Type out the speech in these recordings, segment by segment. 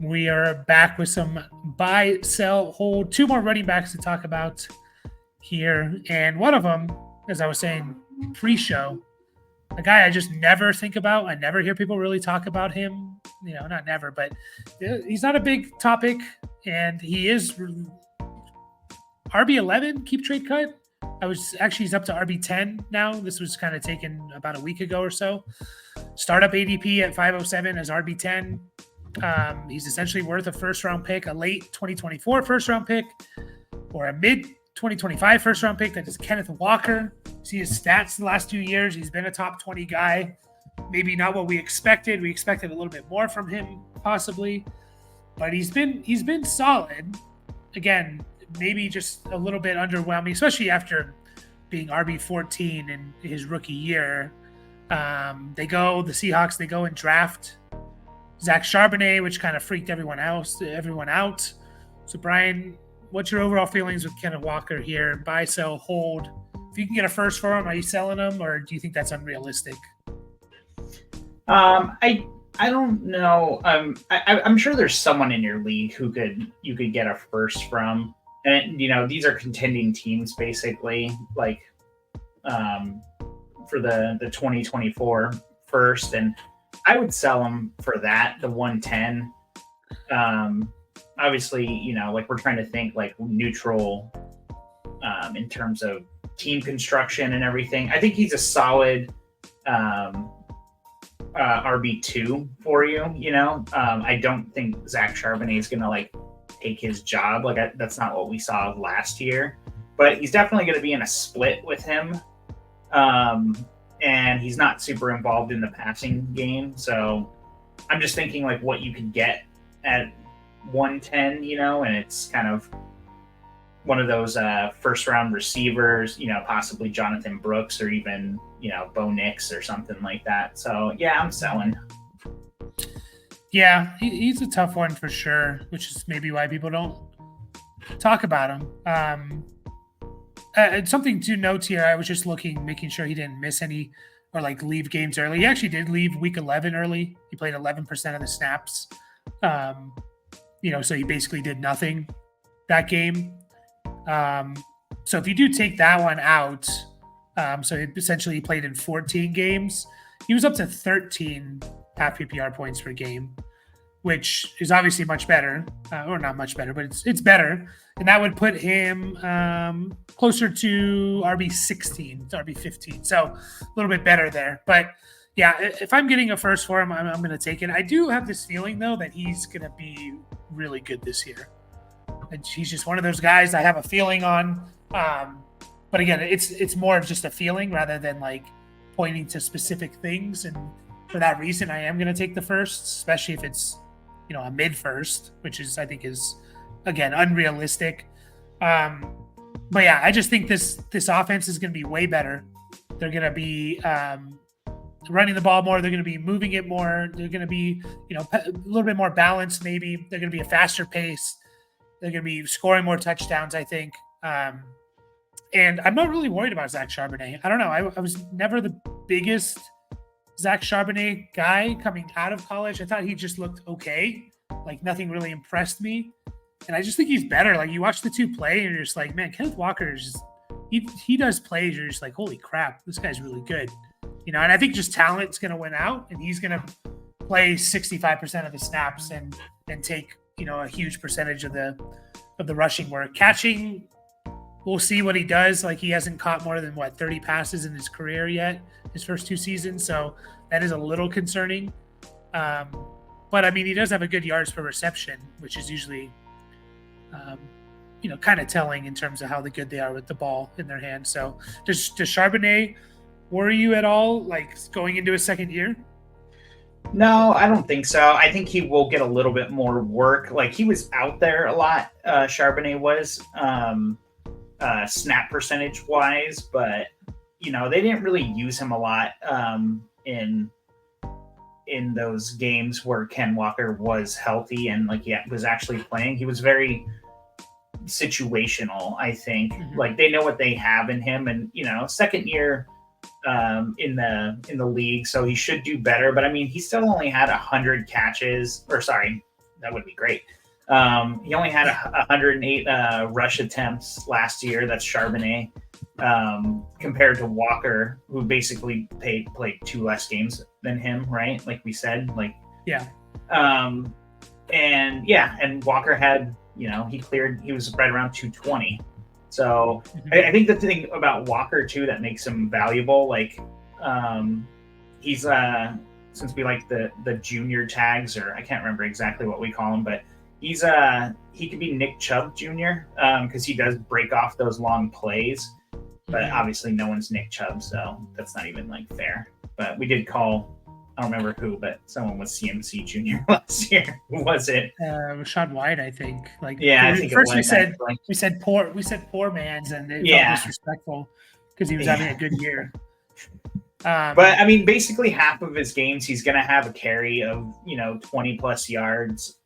We are back with some buy, sell, hold. Two more running backs to talk about here. And one of them, as I was saying pre-show, a guy I just never think about. I never hear people really talk about him. Not never, but he's not a big topic. And he is RB11, keep trade cut. He's up to RB10 now. This was kind of taken about a week ago or so. Startup ADP at 507 as RB10. He's essentially worth a first-round pick, a late 2024 first-round pick, or a mid-2025 first-round pick. That is Kenneth Walker. See his stats the last 2 years. He's been a top 20 guy. Maybe not what we expected. We expected a little bit more from him, possibly. But he's been solid. Again, maybe just a little bit underwhelming, especially after being RB14 in his rookie year. The Seahawks, they go and draft Zach Charbonnet, which kind of freaked everyone out. So, Brian, what's your overall feelings with Kenneth Walker here? Buy, sell, hold. If you can get a first for him, are you selling him, or do you think that's unrealistic? I don't know. I'm sure there's someone in your league who you could get a first from, and these are contending teams basically, like for the 2024 first, and I would sell him for that, the 110. Obviously, like we're trying to think like neutral in terms of team construction and everything. I think he's a solid RB2 for you. I don't think Zach Charbonnet is going to like take his job. That's not what we saw last year, but he's definitely going to be in a split with him. And he's not super involved in the passing game. So I'm just thinking like what you could get at 110, and it's kind of one of those first round receivers, possibly Jonathan Brooks or even, Bo Nix or something like that. So yeah, I'm selling. Yeah, he's a tough one for sure, which is maybe why people don't talk about him. And something to note here, I was just making sure he didn't miss any or like leave games early. He actually did leave week 11 early. He played 11% of the snaps. So he basically did nothing that game. So if you do take that one out, so essentially he played in 14 games. He was up to 13 half PPR points per game, which is obviously much better, or not much better, but it's better. And that would put him closer to RB16 to RB15. So a little bit better there. But yeah, if I'm getting a first for him, I'm going to take it. I do have this feeling, though, that he's going to be really good this year. And he's just one of those guys I have a feeling on. But again, it's more of just a feeling rather than like pointing to specific things. And for that reason, I am going to take the first, especially if it's, a mid first, which I think is, again, unrealistic. But yeah, I just think this offense is going to be way better. They're going to be running the ball more. They're going to be moving it more. They're going to be, a little bit more balanced maybe. They're going to be a faster pace. They're going to be scoring more touchdowns, I think. And I'm not really worried about Zach Charbonnet. I don't know. I was never the biggest Zach Charbonnet guy coming out of college. I thought he just looked okay. Like nothing really impressed me. And I just think he's better. Like you watch the two play and you're just like, man, Kenneth Walker is just, he does plays. You're just like, holy crap, this guy's really good. And I think just talent's going to win out and he's going to play 65% of the snaps and take, a huge percentage of the rushing work. Catching, we'll see what he does. Like he hasn't caught more than 30 passes in his career yet, his first two seasons. So that is a little concerning. But I mean, he does have a good yards per reception, which is usually, kind of telling in terms of how good they are with the ball in their hands. So does Charbonnet worry you at all, like going into his second year? No, I don't think so. I think he will get a little bit more work. Like he was out there a lot. Charbonnet was snap percentage wise, but they didn't really use him a lot in those games where Ken Walker was healthy and was actually playing. He was very situational, I think. Mm-hmm. Like they know what they have in him, and second year in the league, so he should do better. But I mean, he still only had 100 that would be great. He only had 108 rush attempts last year. That's Charbonnet, compared to Walker, who basically played 2 less games than him, right? Like we said, like Yeah. And Walker had, he was right around 220. So I think the thing about Walker too that makes him valuable, like he's since we like the junior tags, or I can't remember exactly what we call him, but he could be Nick Chubb Jr. Because he does break off those long plays, but obviously no one's Nick Chubb, so that's not even like fair. But we did call, I don't remember who, but someone was CMC Jr. last year. Who was it? Rashad White, I think. Like, yeah, I think first it was, we said poor man's, and it felt disrespectful because he was having a good year. But I mean, basically half of his games, he's going to have a carry of 20 plus yards.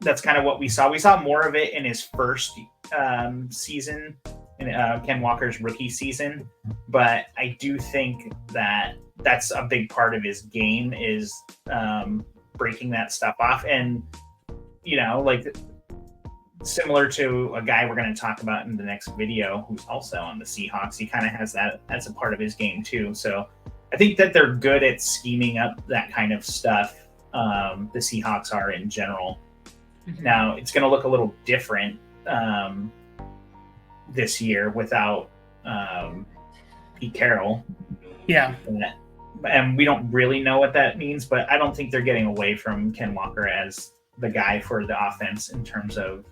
That's kind of what we saw. We saw more of it in his first season, in Ken Walker's rookie season. But I do think that that's a big part of his game is breaking that stuff off. And, like similar to a guy we're going to talk about in the next video who's also on the Seahawks, he kind of has that as a part of his game too. So I think that they're good at scheming up that kind of stuff. The Seahawks are in general. Now it's going to look a little different this year without Pete Carroll. Yeah. And we don't really know what that means, but I don't think they're getting away from Ken Walker as the guy for the offense in terms of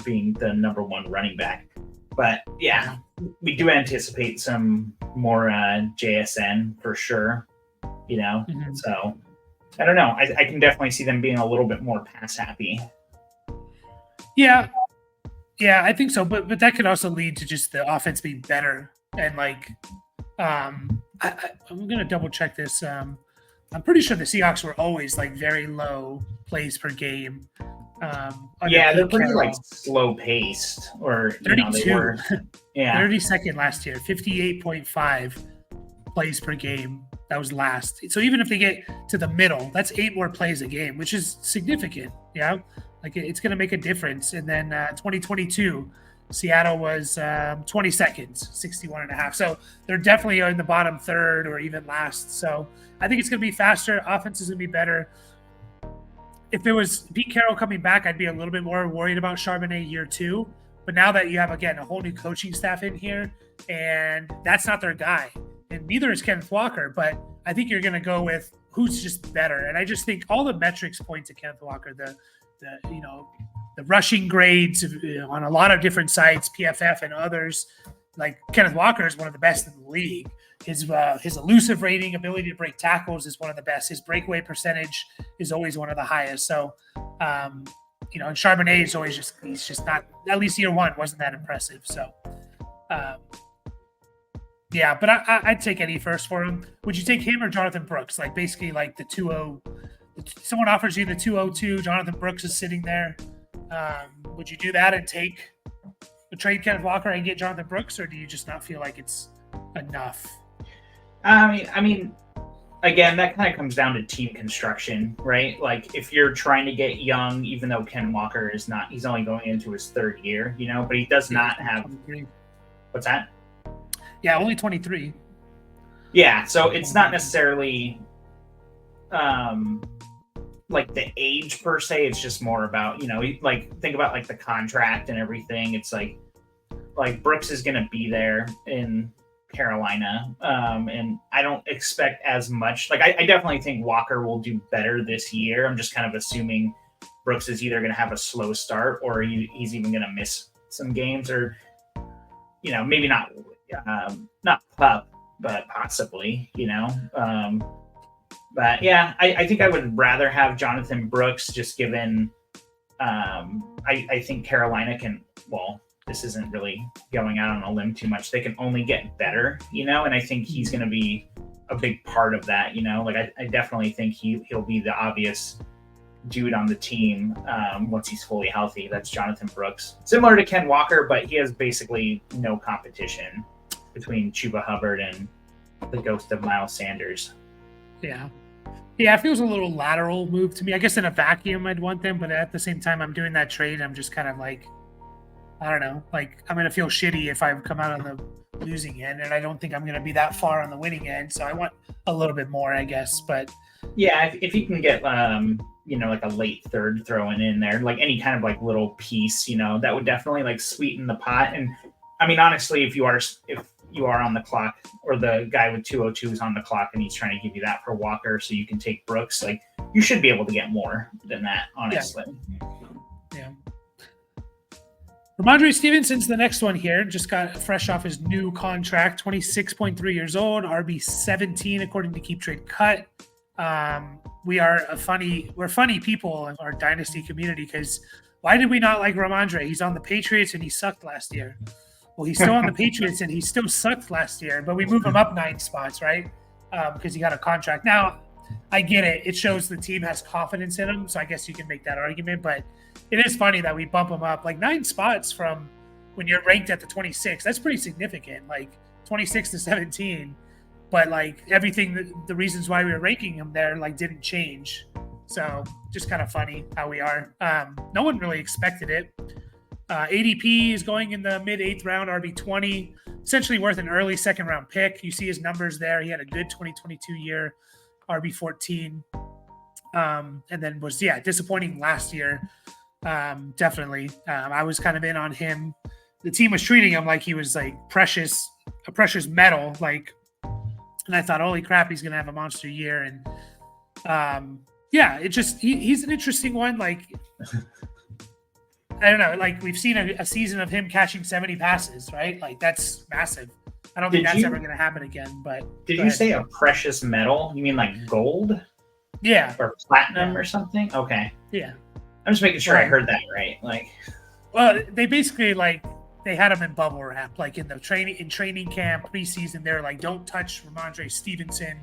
being the number 1 running back. But yeah, we do anticipate some more JSN for sure, So I don't know. I can definitely see them being a little bit more pass happy. Yeah, I think so. But that could also lead to just the offense being better. And like, I'm gonna double check this. I'm pretty sure the Seahawks were always like very low plays per game. They're pretty like slow paced, or 32. They were 32nd last year, 58.5 plays per game. That was last. So even if they get to the middle, that's 8 more plays a game, which is significant. Yeah, like it's going to make a difference. And then 2022, Seattle was 22nd, 61.5. So they're definitely in the bottom third or even last. So I think it's going to be faster. Offense is going to be better. If it was Pete Carroll coming back, I'd be a little bit more worried about Charbonnet year 2. But now that you have, again, a whole new coaching staff in here, and that's not their guy, and neither is Kenneth Walker, but I think you're going to go with who's just better. And I just think all the metrics point to Kenneth Walker, the rushing grades on a lot of different sites, PFF and others. Like Kenneth Walker is one of the best in the league. His elusive rating, ability to break tackles is one of the best. His breakaway percentage is always one of the highest. So, and Charbonnet is always he's just not, at least year 1 wasn't that impressive. So, but I'd take any first for him. Would you take him or Jonathan Brooks? Like basically like the 2-0, someone offers you the 202, Jonathan Brooks is sitting there. Would you do that and trade Kenneth Walker and get Jonathan Brooks, or do you just not feel like it's enough? I mean, again, that kind of comes down to team construction, right? Like if you're trying to get young, even though Ken Walker is not, he's only going into his 3rd year, but he does not have. 23. What's that? Yeah, only 23. Yeah, so it's not necessarily like the age per se. It's just more about, like think about like the contract and everything. It's like Brooks is going to be there in Carolina, and I don't expect as much. Like I definitely think Walker will do better this year. I'm just kind of assuming Brooks is either going to have a slow start or he's even going to miss some games, or maybe not pup, but possibly. But yeah, I think I would rather have Jonathan Brooks, just given I think Carolina can. Well, this isn't really going out on a limb too much. They can only get better, and I think he's going to be a big part of that. Like I definitely think he'll be the obvious dude on the team once he's fully healthy. That's Jonathan Brooks, similar to Ken Walker, but he has basically no competition between Chuba Hubbard and the ghost of Miles Sanders. Yeah. Yeah, it feels a little lateral move to me. I guess in a vacuum, I'd want them, but at the same time, I'm doing that trade. I'm just kind of like, I don't know, like I'm gonna feel shitty if I come out on the losing end, and I don't think I'm gonna be that far on the winning end. So I want a little bit more, I guess. But Yeah, if you can get like a late third thrown in there, like any kind of like little piece, that would definitely like sweeten the pot. And I mean, honestly, if you are on the clock, or the guy with 202 is on the clock and he's trying to give you that for Walker so you can take Brooks, like you should be able to get more than that, honestly. yeah. Rhamondre Stevenson's the next one here. Just got fresh off his new contract, 26.3 years old, RB 17 according to Keep Trade Cut. We're funny people in our Dynasty community, because why did we not like Rhamondre? He's on the Patriots and he sucked last year. Well, he's still on the Patriots and he still sucked last year, but we move him up 9 spots, right? Because he got a contract. Now, I get it. It shows the team has confidence in him, so I guess you can make that argument. But it is funny that we bump him up like 9 spots from when you're ranked at the 26. That's pretty significant, like 26 to 17. But like everything, the reasons why we were ranking him there like didn't change. So just kind of funny how we are. No one really expected it. ADP is going in the mid 8th round, RB 20, essentially worth an early 2nd round pick. You see his numbers there. He had a good 2022 year, RB 14, and then was disappointing last year. Definitely, I was kind of in on him. The team was treating him like he was like a precious metal, like. And I thought, holy crap, he's going to have a monster year. And he's an interesting one. Like, I don't know, like we've seen a season of him catching 70 passes, right? Like that's massive. I don't think that's ever going to happen again. But did you say a precious metal? You mean like gold? Yeah. Or platinum or something? Okay. Yeah. I'm just making sure I heard that right. Like, well, they basically they had him in bubble wrap, like in training camp, preseason. They're like, don't touch Rhamondre Stevenson.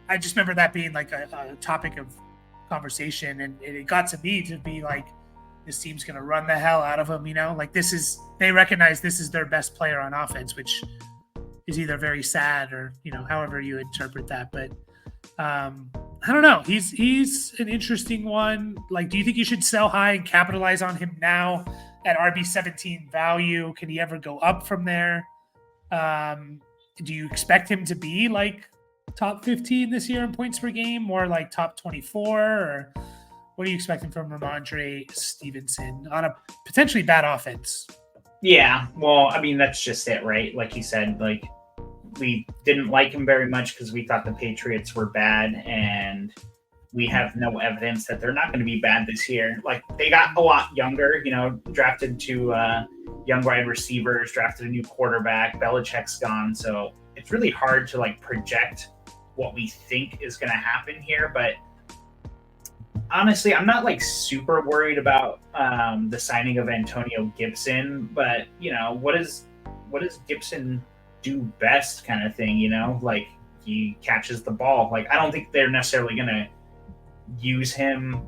I just remember that being like a topic of conversation, and it got to me to be like, this team's gonna run the hell out of him, Like they recognize this is their best player on offense, which is either very sad or however you interpret that. But I don't know. He's an interesting one. Like, do you think you should sell high and capitalize on him now at RB 17 value? Can he ever go up from there? Do you expect him to be like top 15 this year in points per game, more like top 24, or what are you expecting from Rhamondre Stevenson on a potentially bad offense? Yeah, well, I mean, that's just it, right? Like you said, like we didn't like him very much because we thought the Patriots were bad, and we have no evidence that they're not going to be bad this year. Like they got a lot younger, drafted 2 young wide receivers, drafted a new quarterback. Belichick's gone, so it's really hard to like project what we think is going to happen here. But honestly, I'm not like super worried about the signing of Antonio Gibson. But what does Gibson do best, kind of thing? Like he catches the ball. Like I don't think they're necessarily going to use him,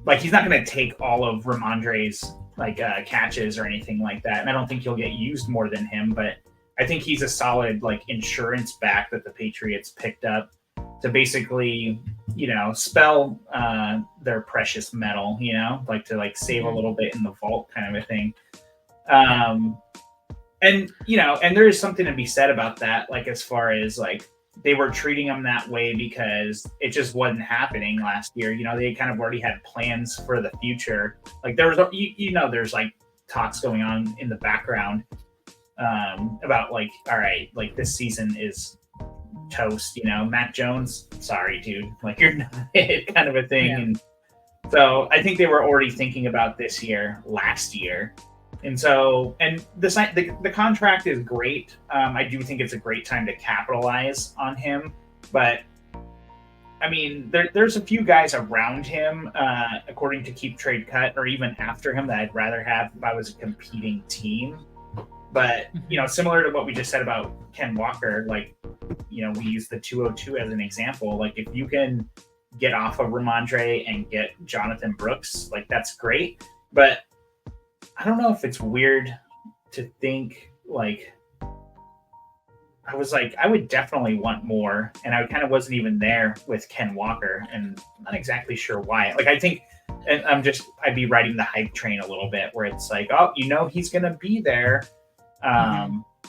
like he's not going to take all of Rhamondre's like catches or anything like that, and I don't think he'll get used more than him. But I think he's a solid like insurance back that the Patriots picked up to basically spell their precious metal, like to like save a little bit in the vault, kind of a thing. And there is something to be said about that, like as far as like they were treating him that way because it just wasn't happening last year. They kind of already had plans for the future. Like there was, there's like talks going on in the background about like, all right, like this season is toast. Mac Jones, sorry, dude, like you're not it, kind of a thing. Yeah. And so I think they were already thinking about this year, last year. And so, and the contract is great. I do think it's a great time to capitalize on him. But, I mean, there's a few guys around him, according to Keep Trade Cut, or even after him, that I'd rather have if I was a competing team. But, similar to what we just said about Ken Walker, like, we use the 202 as an example. Like, if you can get off of Rhamondre and get Jonathan Brooks, like, that's great. But I don't know if it's weird to think like I was like, I would definitely want more, and I kind of wasn't even there with Ken Walker, and I'm not exactly sure why. Like, I think, and I'd be riding the hype train a little bit, where it's like, oh, he's gonna be there,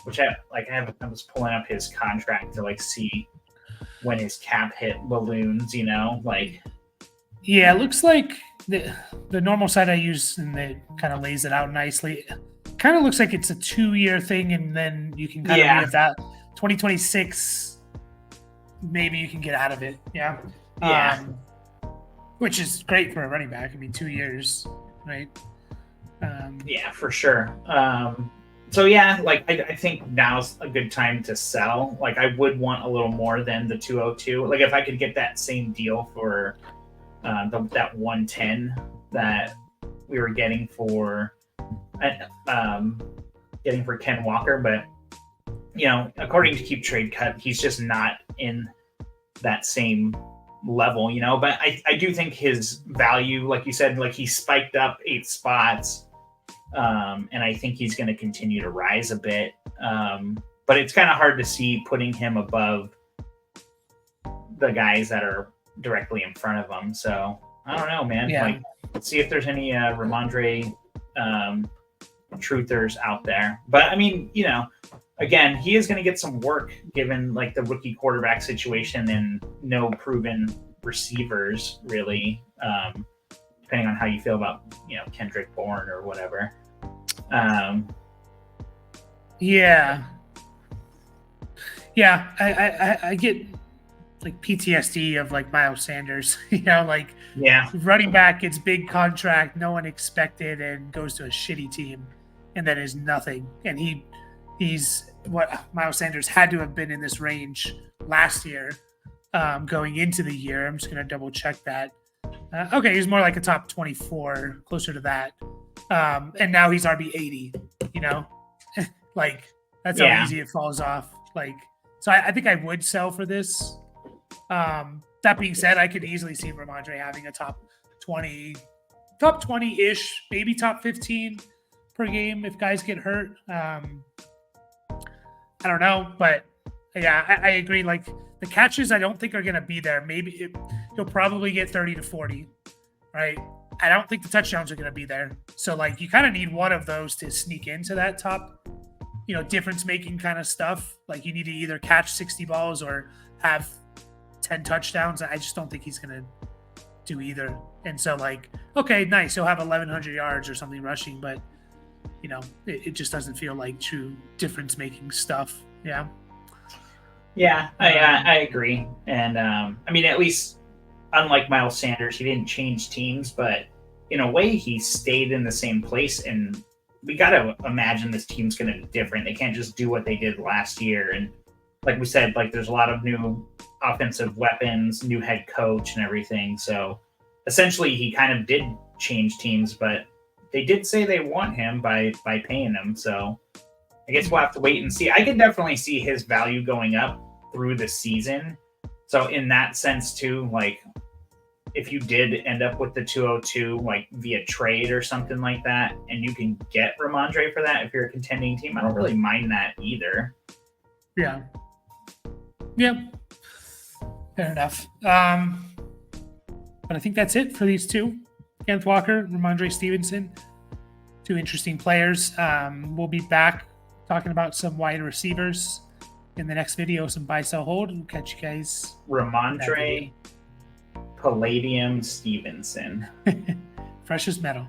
which I was pulling up his contract to like see when his cap hit balloons, like. Yeah, it looks like the normal site I use, and it kind of lays it out nicely. Kind of looks like it's a 2-year thing, and then you can kind of read that 2026. Maybe you can get out of it. Yeah. Which is great for a running back. I mean, 2 years, right? Yeah, for sure. So yeah, like I think now's a good time to sell. Like I would want a little more than the 202. Like if I could get that same deal for that 110 that we were getting for Ken Walker, but according to Keep Trade Cut, he's just not in that same level, but I do think his value, like you said, like he spiked up 8 spots, and I think he's going to continue to rise a bit, but it's kind of hard to see putting him above the guys that are directly in front of him. So I don't know, man. Like, let's see if there's any Rhamondre truthers out there. But I mean, again, he is going to get some work given like the rookie quarterback situation and no proven receivers really, depending on how you feel about Kendrick Bourne or whatever. I get like PTSD of like Miles Sanders, running back gets big contract, no one expected, and goes to a shitty team, and then is nothing. And he's what Miles Sanders had to have been in this range last year, going into the year. I'm just gonna double check that. Okay, he's more like a top 24, closer to that. And now he's RB 80. Like that's how easy it falls off. Like, so I think I would sell for this. That being said, I could easily see Rhamondre having a top 20-ish, maybe top 15 per game if guys get hurt. I don't know, but yeah, I agree. Like the catches, I don't think are going to be there. Maybe he'll probably get 30 to 40, right? I don't think the touchdowns are going to be there. So like you kind of need one of those to sneak into that top, difference making kind of stuff. Like you need to either catch 60 balls or have 10 touchdowns. I just don't think he's going to do either. And so like, okay, nice. He'll have 1,100 yards or something rushing, but it just doesn't feel like true difference making stuff. Yeah. Yeah, I agree. And I mean, at least unlike Miles Sanders, he didn't change teams, but in a way he stayed in the same place. And we got to imagine this team's going to be different. They can't just do what they did last year. And like we said, like there's a lot of new offensive weapons, new head coach and everything. So essentially he kind of did change teams, but they did say they want him by paying him. So I guess we'll have to wait and see. I could definitely see his value going up through the season. So in that sense too, like if you did end up with the 202, like via trade or something like that, and you can get Rhamondre for that if you're a contending team, I don't really mind that either. Yeah. Fair enough. But I think that's it for these two. Kenneth Walker, Rhamondre Stevenson. 2 interesting players. We'll be back talking about some wide receivers in the next video, some buy, sell, hold. We'll catch you guys. Rhamondre Palladium Stevenson. Fresh as metal.